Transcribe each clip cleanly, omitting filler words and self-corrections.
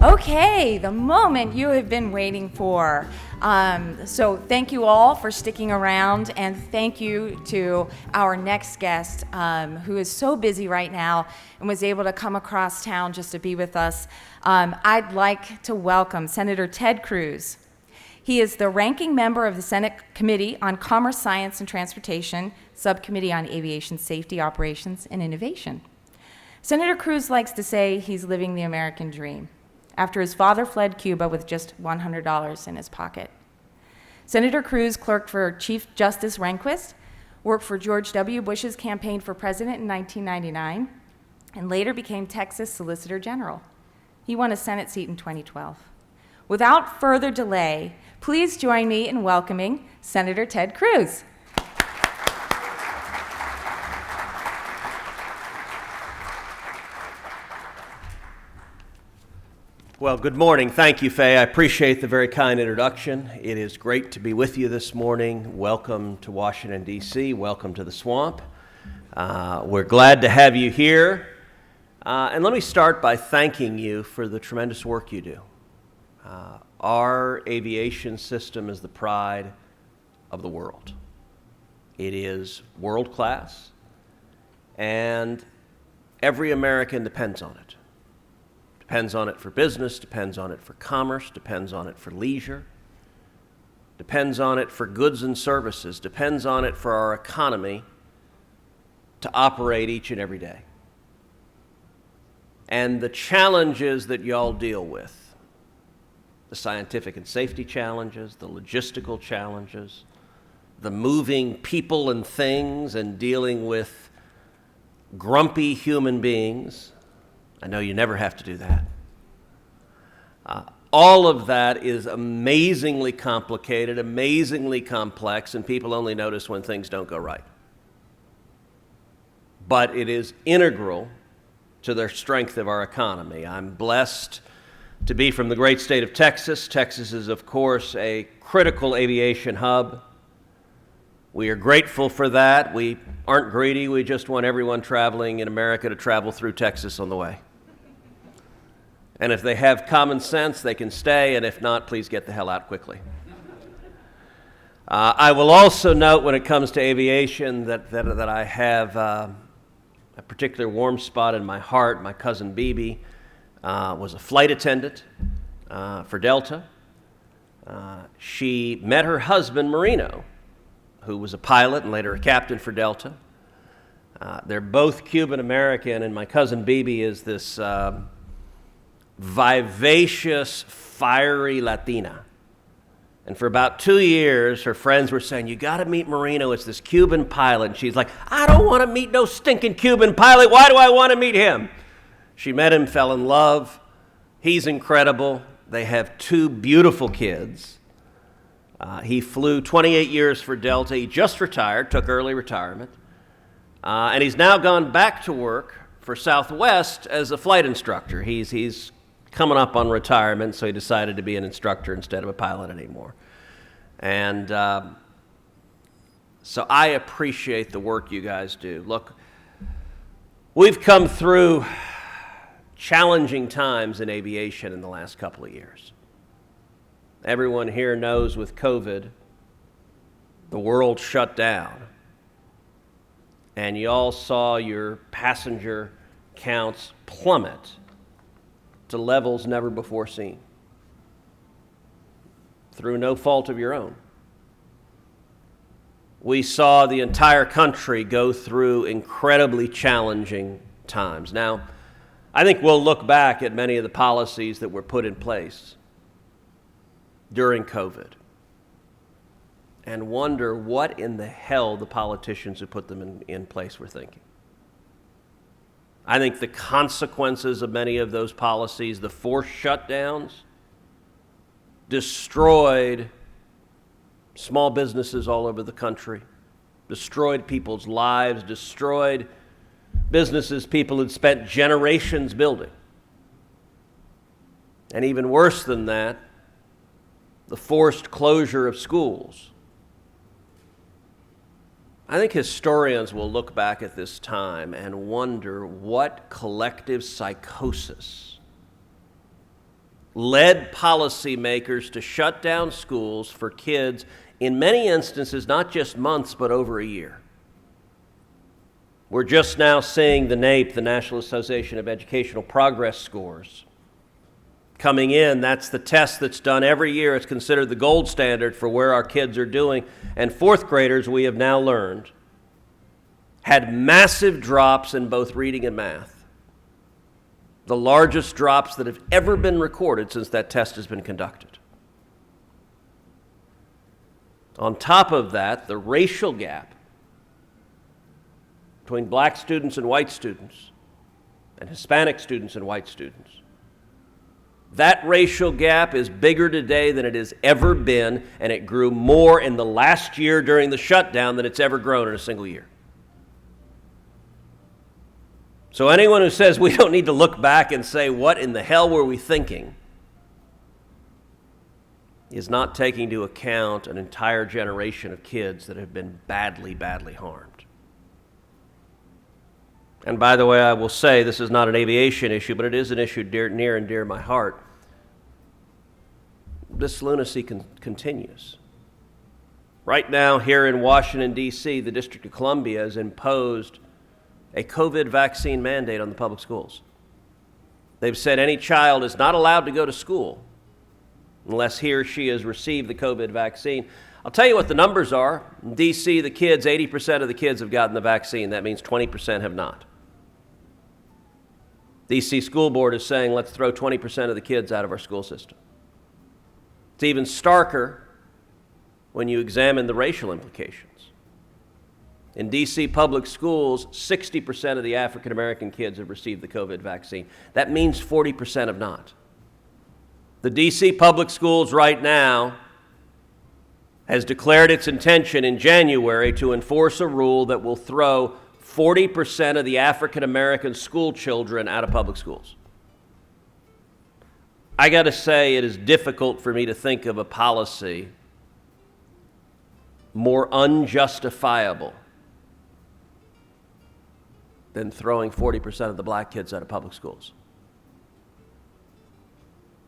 Okay, the moment you have been waiting for. So thank you all for sticking around, and thank you to our next guest, who is so busy right now and was able to come across town just to be with us. I'd like to welcome Senator Ted Cruz. He is the ranking member of the Senate Committee on Commerce, Science, and Transportation, Subcommittee on Aviation Safety, Operations, and Innovation. Senator Cruz likes to say he's living the American dream after his father fled Cuba with just $100 in his pocket. Senator Cruz clerked for Chief Justice Rehnquist, worked for George W. Bush's campaign for president in 1999, and later became Texas Solicitor General. He won a Senate seat in 2012. Without further delay, please join me in welcoming Senator Ted Cruz. Well, good morning. Thank you, Faye. I appreciate the very kind introduction. It is great to be with you this morning. Welcome to Washington, D.C. Welcome to the Swamp. We're glad to have you here. And let me start by thanking you for the tremendous work you do. Our aviation system is the pride of the world. It is world class, and every American depends on it. Depends on it for business, depends on it for commerce, depends on it for leisure, depends on it for goods and services, depends on it for our economy to operate each and every day. And the challenges that y'all deal with, the scientific and safety challenges, the logistical challenges, the moving people and things and dealing with grumpy human beings, I know you never have to do that. All of that is amazingly complicated, amazingly complex, and people only notice when things don't go right. But it is integral to the strength of our economy. I'm blessed to be from the great state of Texas. Texas is, of course, a critical aviation hub. We are grateful for that. We aren't greedy. We just want everyone traveling in America to travel through Texas on the way. And if they have common sense, they can stay, and if not, please get the hell out quickly. I will also note when it comes to aviation that I have a particular warm spot in my heart. My cousin Bibi was a flight attendant for Delta. She met her husband, Marino, who was a pilot and later a captain for Delta. They're both Cuban-American, and my cousin Bibi is this vivacious, fiery Latina. And for about 2 years, her friends were saying, you got to meet Marino. It's this Cuban pilot. And she's like, I don't want to meet no stinking Cuban pilot. Why do I want to meet him? She met him, fell in love. He's incredible. They have 2 beautiful kids. He flew 28 years for Delta. He just retired, took early retirement. And he's now gone back to work for Southwest as a flight instructor. He's coming up on retirement, so he decided to be an instructor instead of a pilot anymore. And so I appreciate the work you guys do. Look, we've come through challenging times in aviation in the last couple of years. Everyone here knows with COVID, the world shut down. And you all saw your passenger counts plummet to levels never before seen, through no fault of your own. We saw the entire country go through incredibly challenging times. Now, I think we'll look back at many of the policies that were put in place during COVID and wonder what in the hell the politicians who put them in place were thinking. I think the consequences of many of those policies, the forced shutdowns, destroyed small businesses all over the country, destroyed people's lives, destroyed businesses people had spent generations building. And even worse than that, the forced closure of schools. I think historians will look back at this time and wonder what collective psychosis led policymakers to shut down schools for kids, in many instances, not just months, but over a year. We're just now seeing the NAEP, the National Association of Educational Progress scores, coming in. That's the test that's done every year. It's considered the gold standard for where our kids are doing. And fourth graders, we have now learned, had massive drops in both reading and math. The largest drops that have ever been recorded since that test has been conducted. On top of that, the racial gap between black students and white students, and Hispanic students and white students, that racial gap is bigger today than it has ever been, and it grew more in the last year during the shutdown than it's ever grown in a single year. So anyone who says we don't need to look back and say, what in the hell were we thinking, is not taking into account an entire generation of kids that have been badly, badly harmed. And by the way, I will say this is not an aviation issue, but it is an issue near and dear to my heart. This lunacy continues. Right now, here in Washington, D.C., the District of Columbia has imposed a COVID vaccine mandate on the public schools. They've said any child is not allowed to go to school unless he or she has received the COVID vaccine. I'll tell you what the numbers are. In D.C., the kids, 80% of the kids have gotten the vaccine. That means 20% have not. D.C. School Board is saying, let's throw 20% of the kids out of our school system. It's even starker when you examine the racial implications. In D.C. public schools, 60% of the African American kids have received the COVID vaccine. That means 40% have not. The D.C. public schools right now has declared its intention in January to enforce a rule that will throw 40% of the African American school children out of public schools. I got to say, it is difficult for me to think of a policy more unjustifiable than throwing 40% of the black kids out of public schools.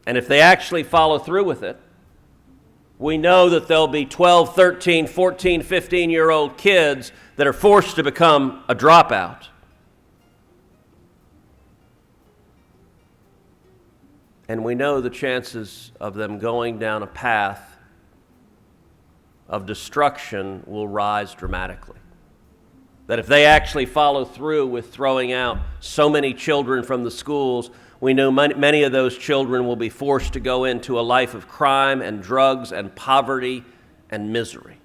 And if they actually follow through with it, we know that there'll be 12, 13, 14, 15-year-old kids that are forced to become a dropout. And we know the chances of them going down a path of destruction will rise dramatically. That if they actually follow through with throwing out so many children from the schools, we know many of those children will be forced to go into a life of crime and drugs and poverty and misery.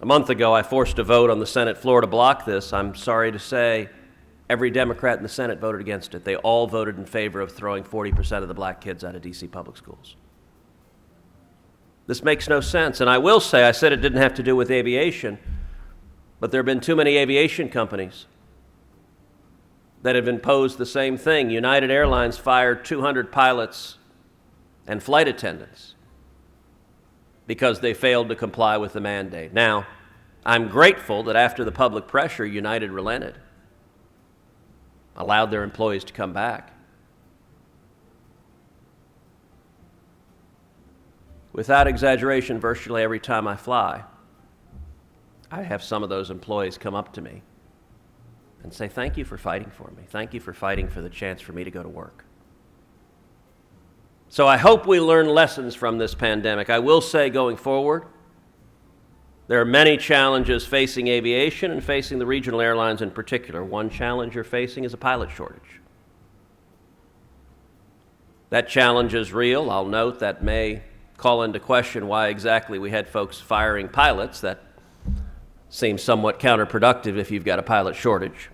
A month ago, I forced a vote on the Senate floor to block this. I'm sorry to say, every Democrat in the Senate voted against it. They all voted in favor of throwing 40% of the black kids out of D.C. public schools. This makes no sense. And I will say, I said it didn't have to do with aviation, but there have been too many aviation companies that have imposed the same thing. United Airlines fired 200 pilots and flight attendants because they failed to comply with the mandate. Now, I'm grateful that after the public pressure, United relented, allowed their employees to come back. Without exaggeration, virtually every time I fly, I have some of those employees come up to me and say, thank you for fighting for me. Thank you for fighting for the chance for me to go to work. So I hope we learn lessons from this pandemic. I will say going forward, there are many challenges facing aviation and facing the regional airlines in particular. One challenge you're facing is a pilot shortage. That challenge is real. I'll note that may call into question why exactly we had folks firing pilots. That seems somewhat counterproductive if you've got a pilot shortage.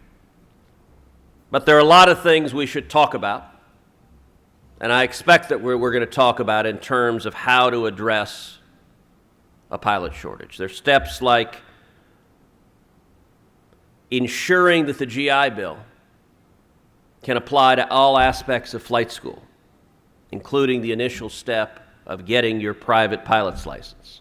But there are a lot of things we should talk about, and I expect that we're going to talk about in terms of how to address a pilot shortage. There's steps like ensuring that the GI Bill can apply to all aspects of flight school, including the initial step of getting your private pilot's license.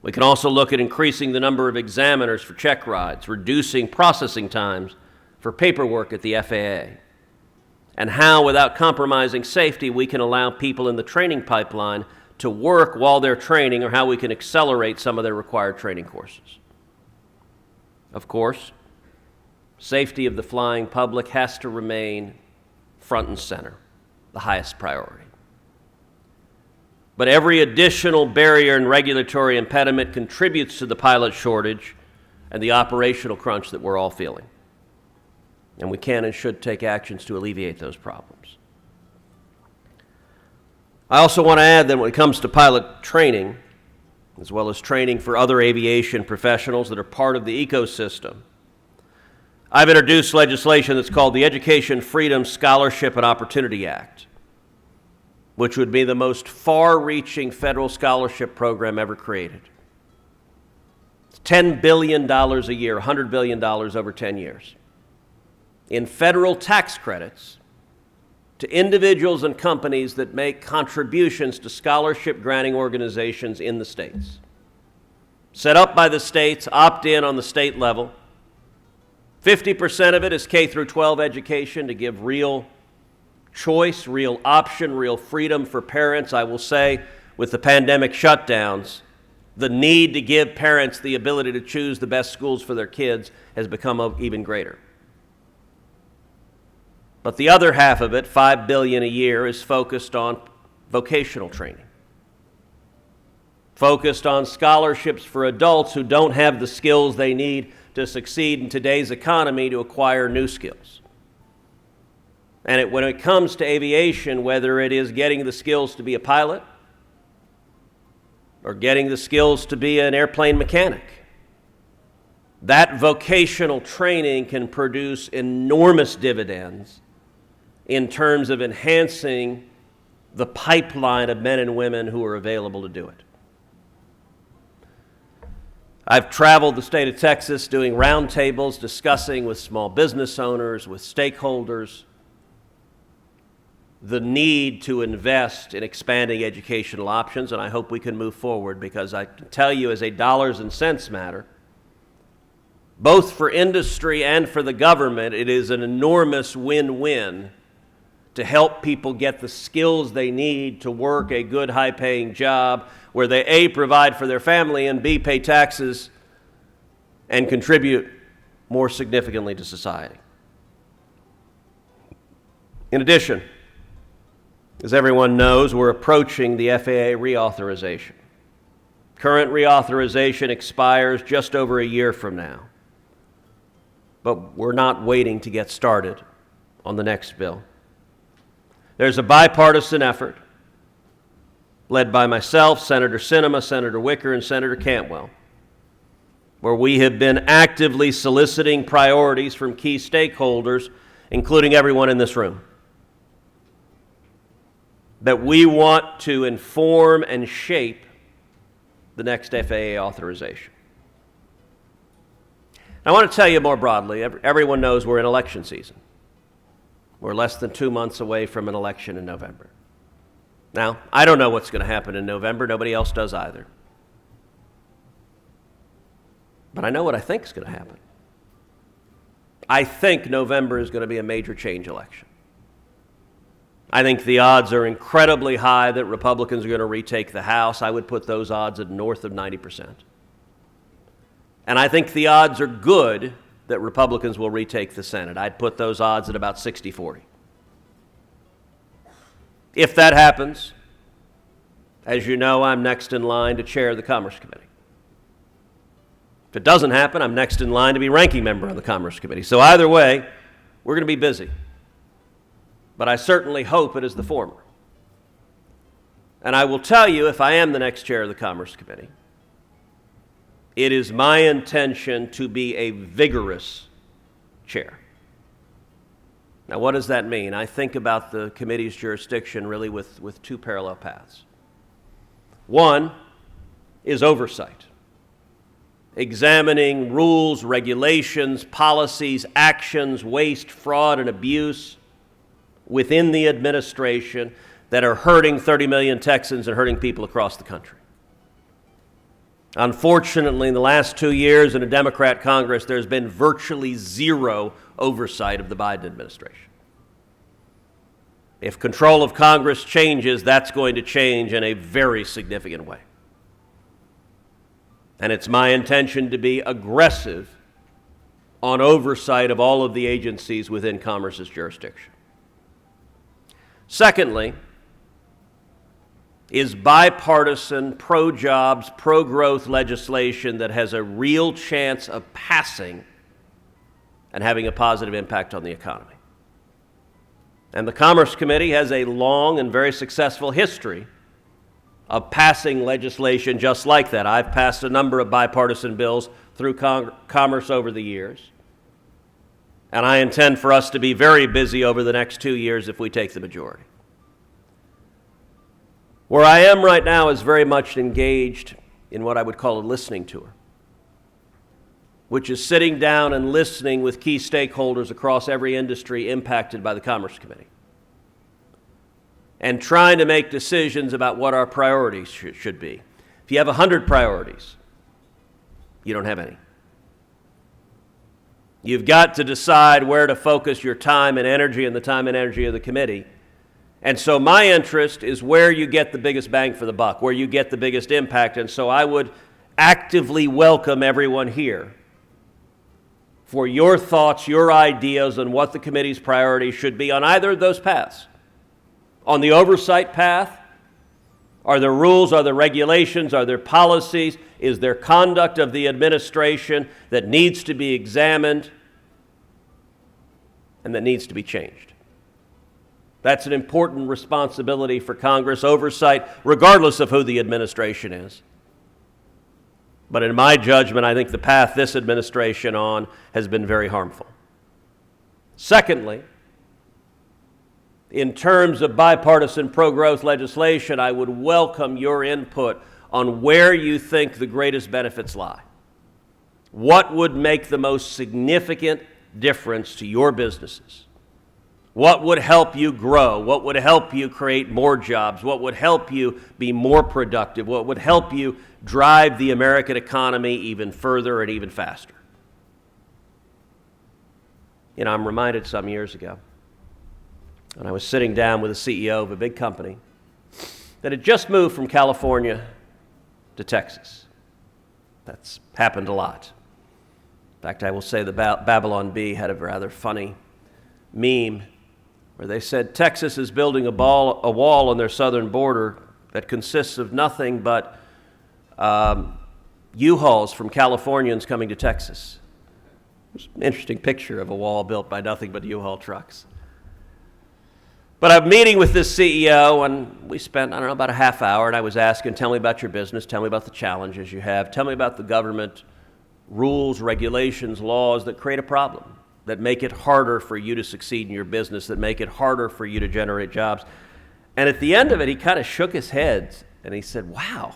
We can also look at increasing the number of examiners for check rides, reducing processing times for paperwork at the FAA, and how, without compromising safety, we can allow people in the training pipeline to work while they're training, or how we can accelerate some of their required training courses. Of course, safety of the flying public has to remain front and center, the highest priority. But every additional barrier and regulatory impediment contributes to the pilot shortage and the operational crunch that we're all feeling. And we can and should take actions to alleviate those problems. I also want to add that when it comes to pilot training, as well as training for other aviation professionals that are part of the ecosystem, I've introduced legislation that's called the Education, Freedom, Scholarship, and Opportunity Act, which would be the most far-reaching federal scholarship program ever created. It's $10 billion a year, $100 billion over 10 years, in federal tax credits to individuals and companies that make contributions to scholarship-granting organizations in the states. Set up by the states, opt in on the state level. 50% of it is K through 12 education to give real choice, real option, real freedom for parents. I will say, with the pandemic shutdowns, the need to give parents the ability to choose the best schools for their kids has become even greater. But the other half of it, $5 billion a year, is focused on vocational training, focused on scholarships for adults who don't have the skills they need to succeed in today's economy to acquire new skills. And when it comes to aviation, whether it is getting the skills to be a pilot or getting the skills to be an airplane mechanic, that vocational training can produce enormous dividends in terms of enhancing the pipeline of men and women who are available to do it. I've traveled the state of Texas doing roundtables, discussing with small business owners, with stakeholders, the need to invest in expanding educational options, and I hope we can move forward, because I can tell you, as a dollars and cents matter, both for industry and for the government, it is an enormous win-win to help people get the skills they need to work a good, high-paying job where they, A, provide for their family, and B, pay taxes and contribute more significantly to society. In addition, as everyone knows, we're approaching the FAA reauthorization. Current reauthorization expires just over a year from now. But we're not waiting to get started on the next bill. There's a bipartisan effort led by myself, Senator Sinema, Senator Wicker, and Senator Cantwell, where we have been actively soliciting priorities from key stakeholders, including everyone in this room, that we want to inform and shape the next FAA authorization. I want to tell you more broadly, everyone knows we're in election season. We're less than 2 months away from an election in November. Now, I don't know what's going to happen in November. Nobody else does either. But I know what I think is going to happen. I think November is going to be a major change election. I think the odds are incredibly high that Republicans are going to retake the House. I would put those odds at north of 90%. And I think the odds are good that Republicans will retake the Senate. I'd put those odds at about 60-40. If that happens, as you know, I'm next in line to chair the Commerce Committee. If it doesn't happen, I'm next in line to be ranking member on the Commerce Committee. So either way, we're going to be busy. But I certainly hope it is the former. And I will tell you, if I am the next chair of the Commerce Committee, it is my intention to be a vigorous chair. Now, what does that mean? I think about the committee's jurisdiction really with two parallel paths. One is oversight, examining rules, regulations, policies, actions, waste, fraud, and abuse within the administration that are hurting 30 million Texans and hurting people across the country. Unfortunately, in the last 2 years in a Democrat Congress, there's been virtually zero oversight of the Biden administration. if control of Congress changes, that's going to change in a very significant way. And it's my intention to be aggressive on oversight of all of the agencies within Commerce's jurisdiction. Secondly, is bipartisan, pro-jobs, pro-growth legislation that has a real chance of passing and having a positive impact on the economy. And the Commerce Committee has a long and very successful history of passing legislation just like that. I've passed a number of bipartisan bills through Commerce over the years. And I intend for us to be very busy over the next 2 years if we take the majority. Where I am right now is very much engaged in what I would call a listening tour, which is sitting down and listening with key stakeholders across every industry impacted by the Commerce Committee and trying to make decisions about what our priorities should be. If you have 100 priorities, you don't have any. You've got to decide where to focus your time and energy and the time and energy of the committee. And so my interest is where you get the biggest bang for the buck, where you get the biggest impact. And so I would actively welcome everyone here for your thoughts, your ideas on what the committee's priorities should be on either of those paths. On the oversight path, are there rules, are there regulations, are there policies, is there conduct of the administration that needs to be examined and that needs to be changed? That's an important responsibility for Congress, oversight, regardless of who the administration is. But in my judgment, I think the path this administration on has been very harmful. Secondly, in terms of bipartisan pro-growth legislation, I would welcome your input on where you think the greatest benefits lie. What would make the most significant difference to your businesses? What would help you grow? What would help you create more jobs? What would help you be more productive? What would help you drive the American economy even further and even faster? You know, I'm reminded some years ago, when I was sitting down with the CEO of a big company that had just moved from California to Texas. That's happened a lot. In fact, I will say the Babylon Bee had a rather funny meme where they said Texas is building a wall on their southern border that consists of nothing but U-Hauls from Californians coming to Texas. It's an interesting picture of a wall built by nothing but U-Haul trucks. But I'm meeting with this CEO, and we spent, about a half hour, and I was asking, tell me about your business, tell me about the challenges you have, tell me about the government rules, regulations, laws that create a problem, that make it harder for you to succeed in your business, that make it harder for you to generate jobs. And at the end of it, he kind of shook his head, and he said, wow,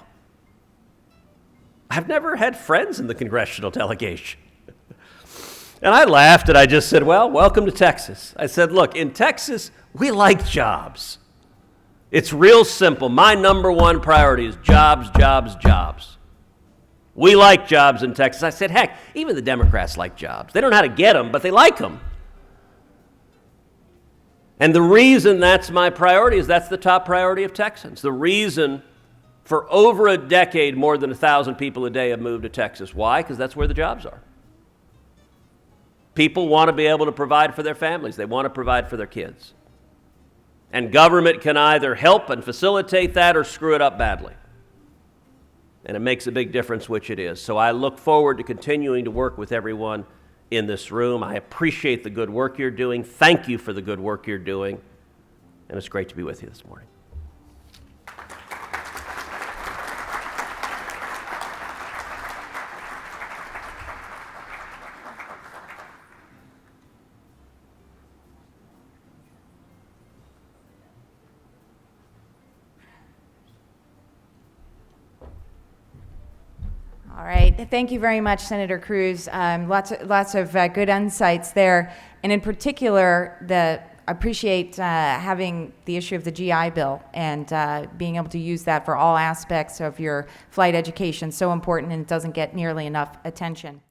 I've never had friends in the congressional delegation. And I laughed, and I just said, well, welcome to Texas. I said, look, in Texas, we like jobs. It's real simple. My number one priority is jobs, jobs, jobs. We like jobs in Texas. I said, heck, even the Democrats like jobs. They don't know how to get them, but they like them. And the reason that's my priority is that's the top priority of Texans. The reason for over a decade, more than 1,000 people a day have moved to Texas. Why? Because that's where the jobs are. People want to be able to provide for their families. They want to provide for their kids. And government can either help and facilitate that or screw it up badly. And it makes a big difference which it is. So I look forward to continuing to work with everyone in this room. I appreciate the good work you're doing. Thank you for the good work you're doing. And it's great to be with you this morning. All right. Thank you very much, Senator Cruz. Lots of good insights there. And in particular, I appreciate having the issue of the GI Bill and being able to use that for all aspects of your flight education. So important, and it doesn't get nearly enough attention.